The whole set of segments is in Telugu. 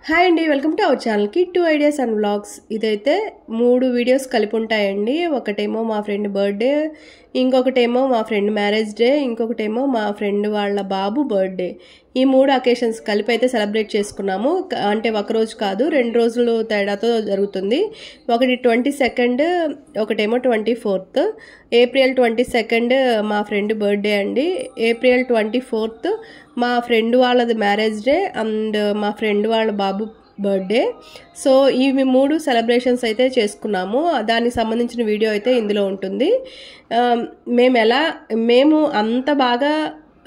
హాయ్ అండి, వెల్కమ్ టు అవర్ ఛానల్కి 2 ఐడియాస్ అండ్ వ్లాగ్స్. ఇదైతే 3 వీడియోస్ కలిపి ఉంటాయండి. ఒకటేమో మా ఫ్రెండ్ బర్త్డే, ఇంకొకటేమో మా ఫ్రెండ్ మ్యారేజ్ డే, ఇంకొకటేమో మా ఫ్రెండ్ వాళ్ళ బాబు బర్త్డే. ఈ 3 అకేషన్స్ కలిపి అయితే సెలబ్రేట్ చేసుకున్నాము. అంటే ఒక రోజు కాదు, 2 రోజులు తేడాతో జరుగుతుంది. ఒకటి 22nd, ఒకటేమో 24th. ఏప్రిల్ 22nd మా ఫ్రెండ్ బర్త్డే అండి. ఏప్రిల్ 24th మా ఫ్రెండ్ వాళ్ళది మ్యారేజ్ డే అండ్ మా ఫ్రెండ్ వాళ్ళ బాబు బర్త్డే. సో ఇవి 3 సెలబ్రేషన్స్ అయితే చేసుకున్నాము. దానికి సంబంధించిన వీడియో అయితే ఇందులో ఉంటుంది. మేము అంత బాగా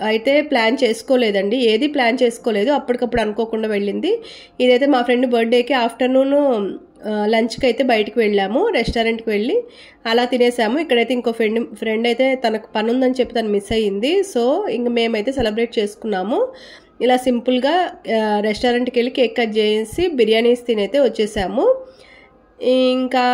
అయితే ప్లాన్ చేసుకోలేదండి, ఏది ప్లాన్ చేసుకోలేదు, అప్పటికప్పుడు అనుకోకుండా వెళ్ళింది. ఇదైతే మా ఫ్రెండ్ బర్త్డేకి ఆఫ్టర్నూన్ లంచ్కి అయితే బయటకు వెళ్ళాము, రెస్టారెంట్కి వెళ్ళి అలా తినేసాము. ఇక్కడైతే ఇంకో ఫ్రెండ్ అయితే తనకు పని ఉందని చెప్పి తను మిస్ అయ్యింది. సో ఇంక మేమైతే సెలబ్రేట్ చేసుకున్నాము. ఇలా సింపుల్గా రెస్టారెంట్కి వెళ్ళి కేక్ కట్ చేసి బిర్యానీస్ తినైతే వచ్చేసాము. ఇంకా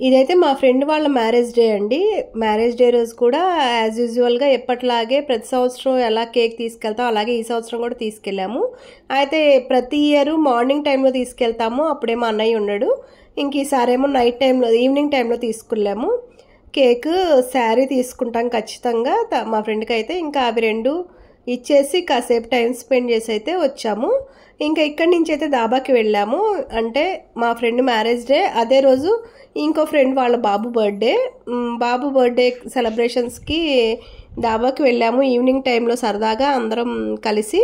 ఇదైతే మా ఫ్రెండ్ వాళ్ళ మ్యారేజ్ డే అండి. మ్యారేజ్ డే రోజు కూడా యాజ్ యూజువల్గా ఎప్పటిలాగే ప్రతి సంవత్సరం ఎలా కేక్ తీసుకెళ్తాం అలాగే ఈ సంవత్సరం కూడా తీసుకెళ్ళాము. అయితే ప్రతి ఇయర్ మార్నింగ్ టైంలో తీసుకెళ్తాము, అప్పుడేమో అన్నయ్య ఉన్నాడు. ఇంక ఈసారేమో నైట్ టైంలో, ఈవినింగ్ టైంలో తీసుకెళ్ళాము. కేక్, శారీ తీసుకుంటాం ఖచ్చితంగా మా ఫ్రెండ్కి అయితే. ఇంకా అవి 2 ఇచ్చేసి కాసేపు టైం స్పెండ్ చేసి అయితే వచ్చాము. ఇంకా ఇక్కడి నుంచి అయితే దాబాకి వెళ్ళాము. అంటే మా ఫ్రెండ్ మ్యారేజ్ డే, అదే రోజు ఇంకో ఫ్రెండ్ వాళ్ళ బాబు బర్త్డే సెలబ్రేషన్స్కి దాబాకి వెళ్ళాము ఈవినింగ్ టైంలో సరదాగా అందరం కలిసి.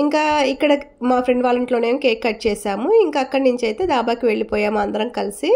ఇంకా ఇక్కడ మా ఫ్రెండ్ వాళ్ళ ఇంట్లోనే కేక్ కట్ చేసాము. ఇంకా అక్కడి నుంచి అయితే దాబాకి వెళ్ళిపోయాము అందరం కలిసి.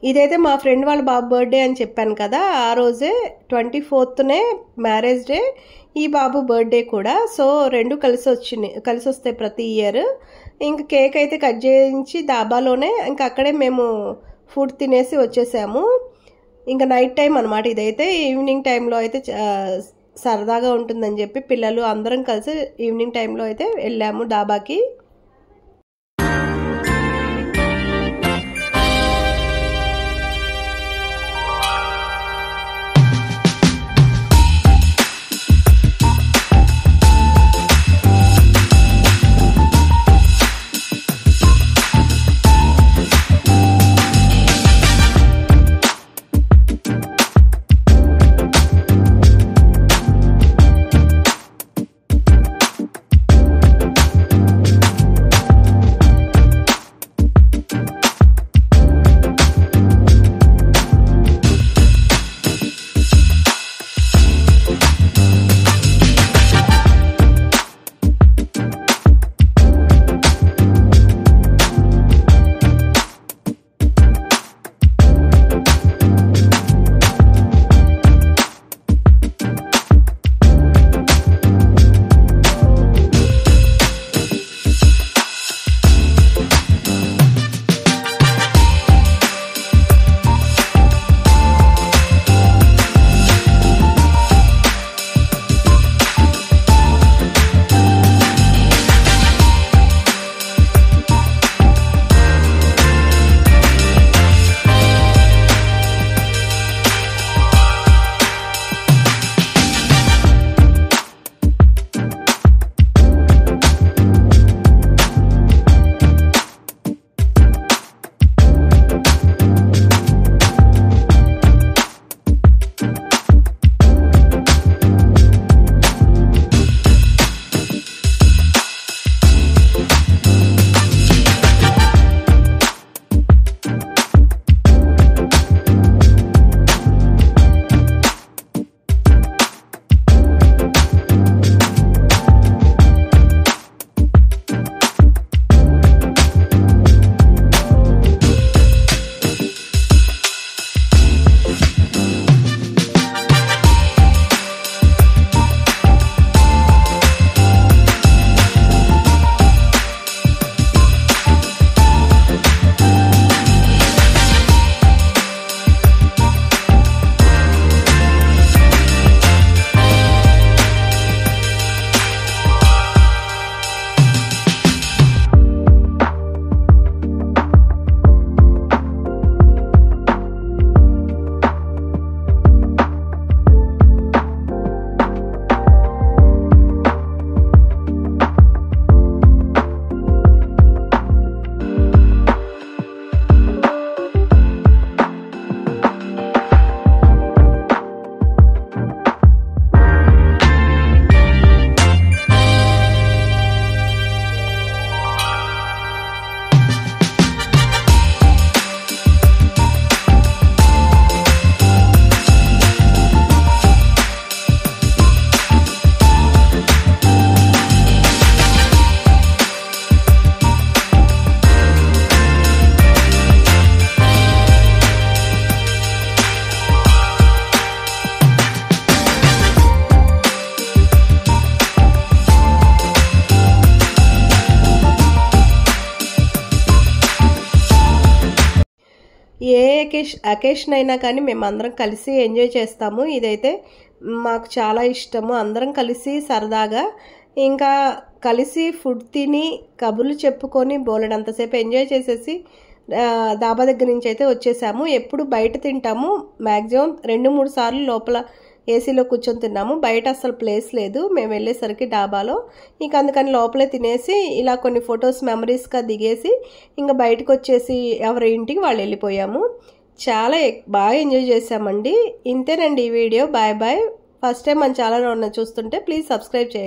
ఇదైతే మా ఫ్రెండ్ వాళ్ళ బాబు బర్త్డే అని చెప్పాను కదా, ఆ రోజే 24నే మ్యారేజ్ డే, ఈ బాబు బర్త్డే కూడా. సో రెండు కలిసి వస్తాయి ప్రతి ఇయర్. ఇంక కేక్ అయితే కట్ చేయించి డాబాలోనే ఇంకా అక్కడే మేము ఫుడ్ తినేసి వచ్చేసాము. ఇంకా నైట్ టైం అనమాట ఇదైతే. ఈవినింగ్ టైంలో అయితే సరదాగా ఉంటుందని చెప్పి పిల్లలు అందరం కలిసి ఈవినింగ్ టైంలో అయితే వెళ్ళాము డాబాకి. ఏ అకేషన్ అయినా కానీ మేము అందరం కలిసి ఎంజాయ్ చేస్తాము. ఇదైతే మాకు చాలా ఇష్టము. అందరం కలిసి సరదాగా ఇంకా కలిసి ఫుడ్ తిని కబుర్లు చెప్పుకొని బోలెడంతసేపు ఎంజాయ్ చేసేసి డాబా దగ్గర నుంచి అయితే వచ్చేసాము. ఎప్పుడు బయట తింటాము, మ్యాక్సిమం 2-3 సార్లు లోపల ఏసీలో కూర్చొని తిన్నాము. బయట అసలు ప్లేస్ లేదు మేము వెళ్ళేసరికి డాబాలో. ఇంకా అందుకని లోపలే తినేసి ఇలా కొన్ని ఫొటోస్ మెమరీస్గా దిగేసి ఇంకా బయటకు వచ్చేసి ఎవరి ఇంటికి వాళ్ళు వెళ్ళిపోయాము. చాలా బాగా ఎంజాయ్ చేసామండి. ఇంతేనండి ఈ video. Bye bye. First time మన ఛానల్ చూస్తుంటే ప్లీజ్ సబ్స్క్రైబ్ చేయండి.